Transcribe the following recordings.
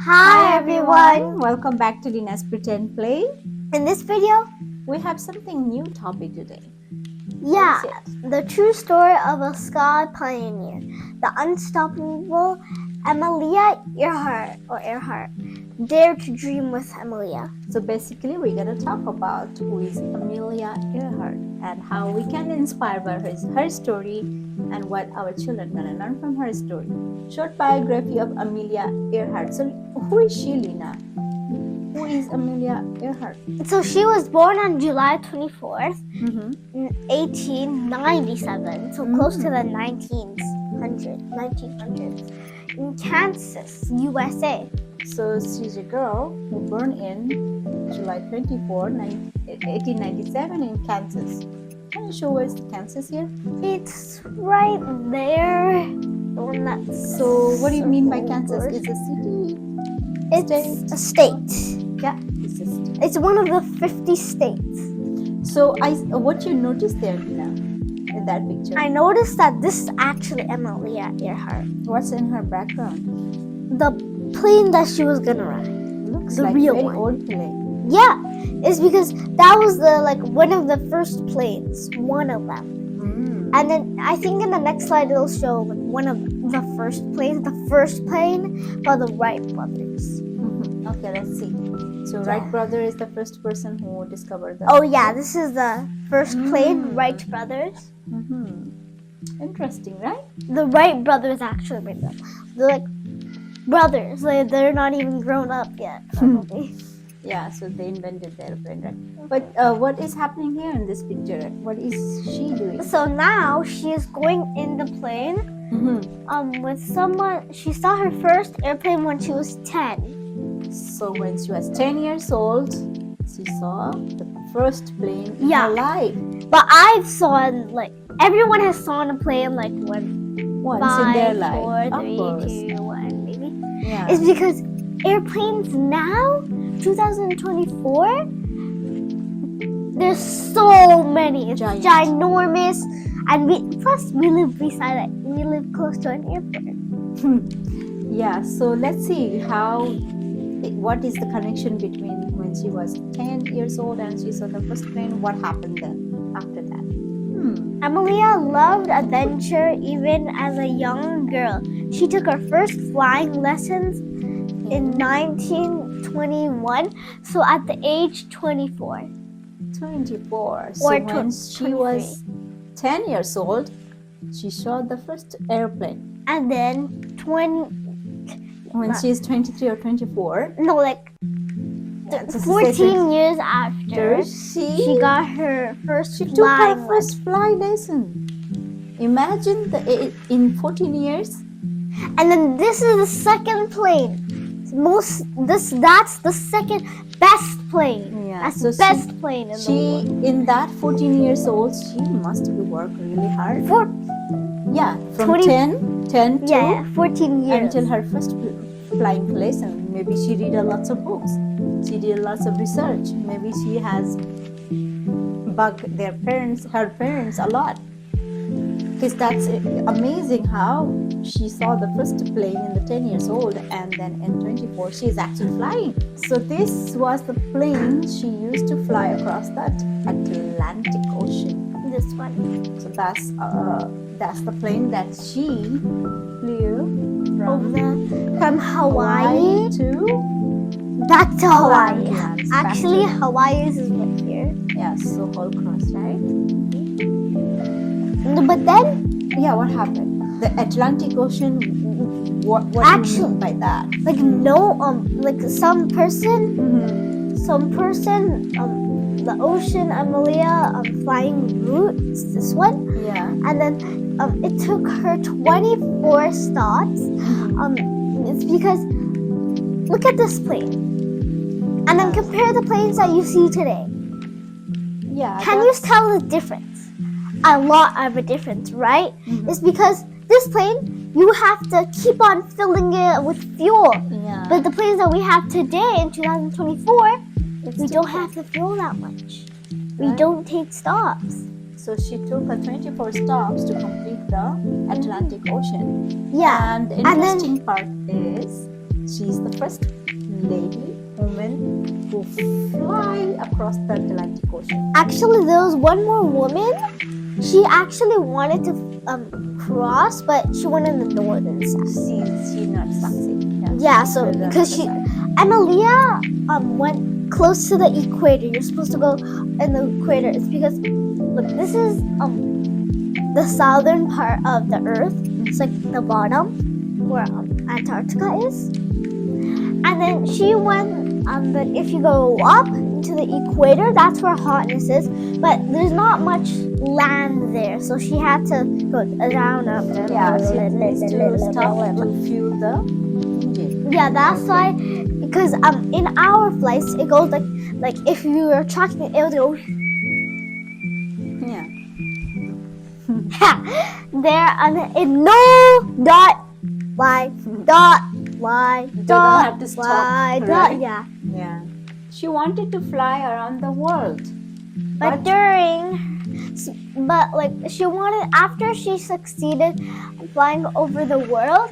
Hi everyone! Welcome back to Lina's Pretend Play. In this video, We have something new topic today. yeah, What is the true story of a sky pioneer, the unstoppable Amelia Earhart. Dare to dream with Amelia. So basically we're going to talk about who is Amelia Earhart and how we can inspire by her story and what our children are going to learn from her story. Short biography of Amelia Earhart. So who is she, Lina? Who is Amelia Earhart? So she was born on July 24th, Mm-hmm. in 1897, so close to the 1900s, in Kansas, USA. So she's a girl who born in July 24, 1897 in Kansas. Can you show us Kansas here? It's right there. The one that's So what do you mean by Kansas? circled. It's a city? It's a state. Yeah, it's a state. It's one of the 50 states. So what you noticed there, Lina, in that picture? I noticed that this is actually Amelia Earhart. What's in her background? The plane that she was gonna ride. Looks The like real very one. old plane. Yeah, it's because that was one of the first planes, one of them. And then I think in the next slide it'll show one of the first planes, the first plane by the Wright brothers. Okay, let's see. So Wright brother is the first person who discovered the. Oh yeah, this is the first plane, Wright brothers. Interesting, right? The Wright brothers actually made them. They're like brothers. They're not even grown up yet, probably. Yeah, so they invented the airplane, right? But what is happening here in this picture? What is she doing? So now she is going in the plane with someone. She saw her first airplane when she was 10. So when she was 10 years old, she saw the first plane in Yeah. her life. But I've saw everyone has saw a plane when Once in their 5, life, 4, of 3, course. 2, 1, maybe. Yeah. It's because airplanes now, 2024, there's so many. It's Giant. ginormous, and we live beside it. We live close to an airport. Yeah, so let's see what is the connection between when she was 10 years old and she saw the first plane. What happened then after that? Amelia loved adventure even as a young girl. She took her first flying lessons in 1921, so at the age 24. 24. So Or when she 23. was 10 years old, she saw the first airplane. And then When she is 23 or 24, 14 years after, she got her first she took her flying first fly lesson. Imagine in 14 years. And then this is the second plane. That's the second best plane. Yeah, That's so the best plane in the world. In that 14 years old, she must have worked really hard. From 10 to 14 years. until her first flying lesson. Maybe she read lots of books. She did lots of research. Maybe she has bugged her parents a lot. Because that's amazing how she saw the first plane in the 10 years old, and then in 24 she is actually flying. So this was the plane she used to fly across the Atlantic Ocean. This one. So that's the plane that she flew From Hawaii to back to Hawaii. Lands, Actually, back Hawaii is right here. yeah, so whole cross, right? But then, What happened? The Atlantic Ocean. What do you mean by that? The ocean Amelia flying route is this one. Yeah. And then it took her 24 stops. It's because look at this plane, and then compare the planes that you see today. Yeah. Can you tell the difference? A lot of a difference, right? It's because this plane, you have to keep on filling it with fuel. Yeah. But the planes that we have today in 2024, we don't have to fuel that much. We don't take stops. So she took 24 stops to complete the Atlantic Ocean. Yeah. And the interesting part is She's the first woman who fly across the Atlantic Ocean. Actually, there was one more woman. She actually wanted to cross, but she went in the northern side. She not succeed. Yeah, so because Amelia went close to the equator. You're supposed to go in the equator. It's because look, this is the southern part of the Earth. It's like the bottom where Antarctica is. And then she went. But if you go up to the equator, that's where hotness is. But there's not much land there, so she had to go around up there. Yeah, she needs to stop to fuel the engine. Yeah, that's why. Because in our flights, it goes like if you were tracking it, it would go. Yeah. There and it no dot fly dot fly dot have to stop, fly right? dot. Yeah. Yeah. She wanted to fly around the world. But she wanted, after she succeeded flying over the world,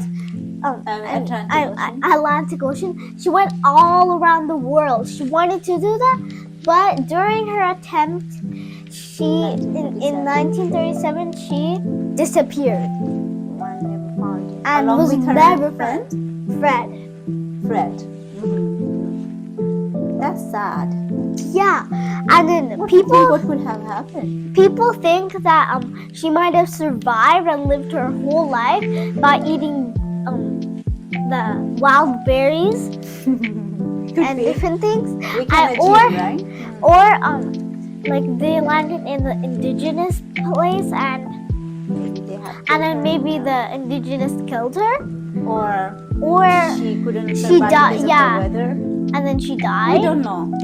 Atlantic Ocean, she went all around the world. She wanted to do that, but during her attempt, in 1937, she disappeared. One never found it. And Along was with her never friend? Fred. That's sad. Yeah, and then What would have happened? People think that she might have survived and lived her whole life by eating the wild berries and different things. We can imagine, right? Or like they landed in the indigenous place and then maybe the indigenous killed her. Or she couldn't survive because of the weather. And then she died. We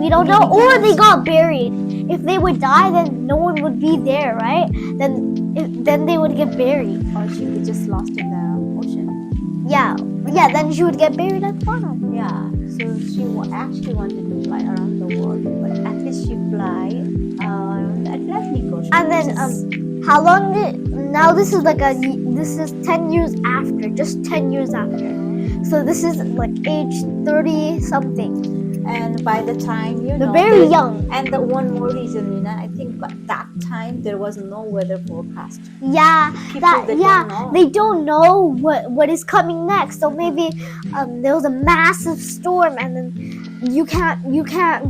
don't know. Or they got buried. If they would die, then no one would be there, right? Then they would get buried. Or she would just lost in the ocean. Yeah. Then she would get buried at the bottom. Yeah. So she actually wanted to fly around the world, but at least she fly around the Atlantic Ocean. And then how long did? Now this is 10 years after, just 10 years after. So this is like age 30 something. And by the time they're very young. And the one more reason, Nina, I think at that time there was no weather forecast. Yeah, they don't know what is coming next. So maybe there was a massive storm, and then you can't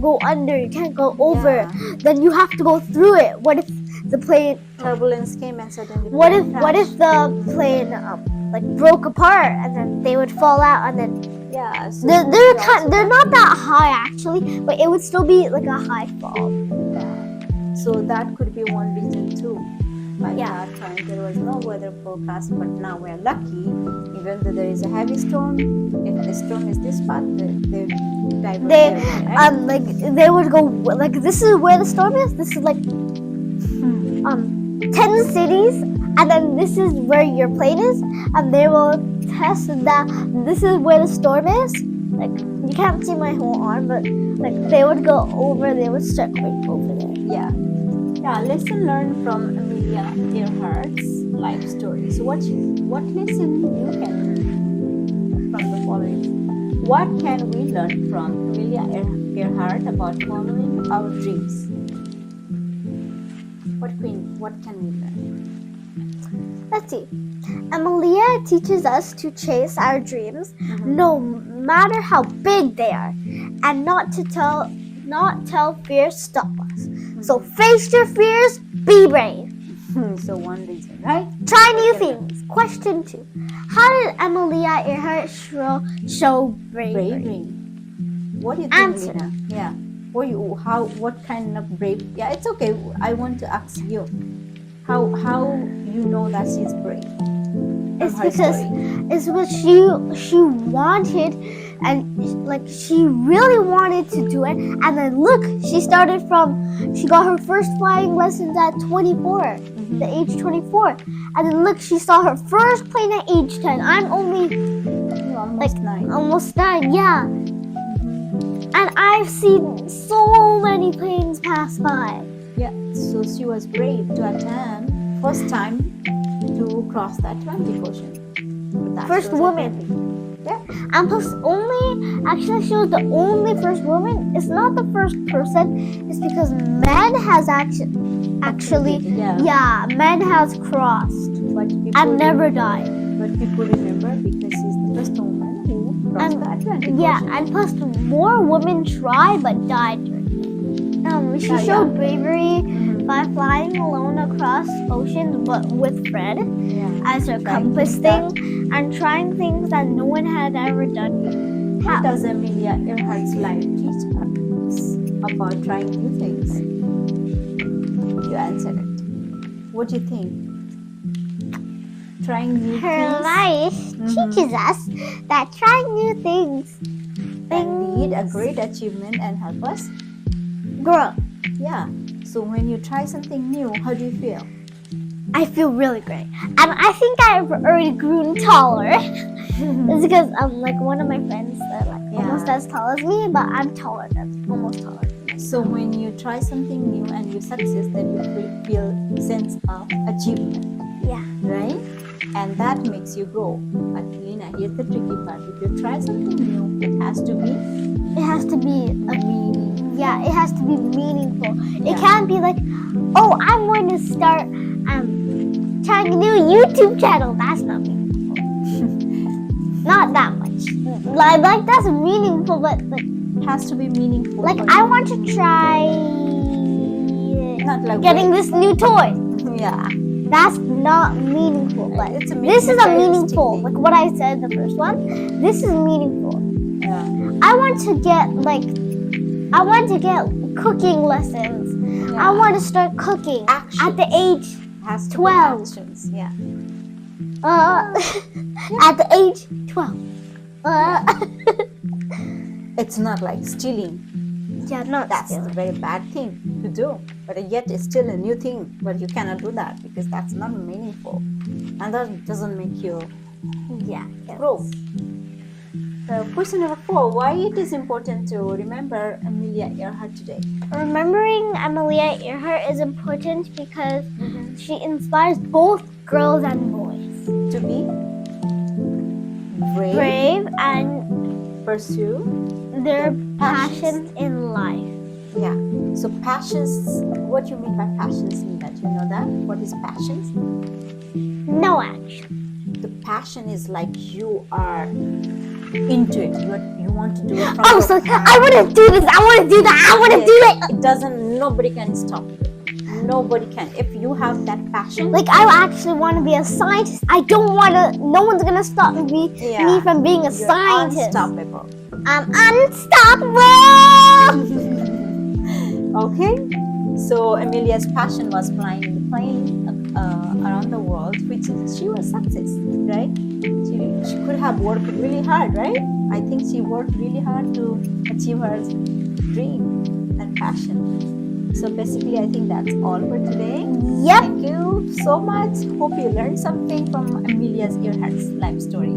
go under, you can't go over. Yeah. Then you have to go through it. What if the plane turbulence came and suddenly what if the plane broke apart and then they would fall out and then so they're not that high actually, but it would still be like a high fall. Yeah. So that could be one reason too. By that time there was no weather forecast, but now we're lucky. Even though there is a heavy storm, if the storm is this path, they divert there, right? They would go this is where the storm is. This is 10 cities, and then this is where your plane is, and they will test that this is where the storm is. You can't see my whole arm, but they would go over, they would start going over there. Yeah, lesson learned from Amelia Earhart's life story. So what lesson you can learn from the following? What can we learn from Amelia Earhart about following our dreams? What can we learn? Let's see. Amelia teaches us to chase our dreams, no matter how big they are, and not tell fear stop us. So face your fears, be brave. So one reason, right? Try new things. Question 2. How did Amelia Earhart show bravery? What do you think, Lina? Yeah. What kind of brave? Yeah, it's okay. I want to ask you. How you know that she's brave? It's because she wanted, and she really wanted to do it. And then look, she got her first flying lessons at 24, the age 24. And then look, she saw her first plane at age 10. I'm only almost 9, yeah. And I've seen so many planes pass by. Yeah, so she was brave to attempt first time to cross the Atlantic Ocean. First woman. Yeah. And plus, actually shows the only first woman. It's not the first person. It's because man has actually, man has crossed But people and never died. But people remember because she's the first woman who crossed the Atlantic Ocean. And plus more women tried but died. She showed bravery by flying alone across oceans, but with Fred as her compass thing, and trying things that no one had ever done. What does Amelia Earhart's life teach us about trying new things? You answered it. What do you think? Trying new Her things life teaches us that trying new things can lead a great achievement and help us grow. Yeah. So when you try something new, how do you feel? I feel really great, and I think I've already grown taller. It's because like one of my friends that almost as tall as me, but I'm taller. That's almost taller. So when you try something new and you success, then you feel sense of achievement. Yeah. Right? And that makes you grow. But Lena, here's the tricky part. If you try something new, it has to be a meaning. Yeah, it has to be meaningful. Yeah. It can't be like, oh, I'm going to start trying a new YouTube channel. That's not meaningful. Not that much. Like that's meaningful, but it has to be meaningful. Like I want to try getting this new toy. Yeah. That's not meaningful, but this is a meaningful. Like what I said, the first one. This is meaningful. Yeah. I want to get cooking lessons. Yeah. I want to start cooking at the age 12. Actions. Yeah. At the age 12. It's not like stealing. Yeah, no, that's a very bad thing to do. But yet it's still a new thing. But you cannot do that because that's not meaningful, and that doesn't make you grow. So question number 4: why it is important to remember Amelia Earhart today? Remembering Amelia Earhart is important because she inspires both girls and boys to be brave and pursue their passions in life. Yeah. So passions. What you mean by passions, Nina? Do you know that? What is passions? No, actually. The passion is like you are into it. You want to do it. I want to do this. I want to do that. I want to do it. It doesn't. Nobody can stop you. Nobody can. If you have that passion. Like I actually want to be a scientist. I don't want to. No one's gonna stop me from being a scientist. Unstoppable. I'm unstoppable. Okay. So Amelia's passion was flying in the plane around the world, which she was success, right? She could have worked really hard, right? I think she worked really hard to achieve her dream and passion. So basically, I think that's all for today. Yep. Thank you so much. Hope you learned something from Amelia Earhart's life story.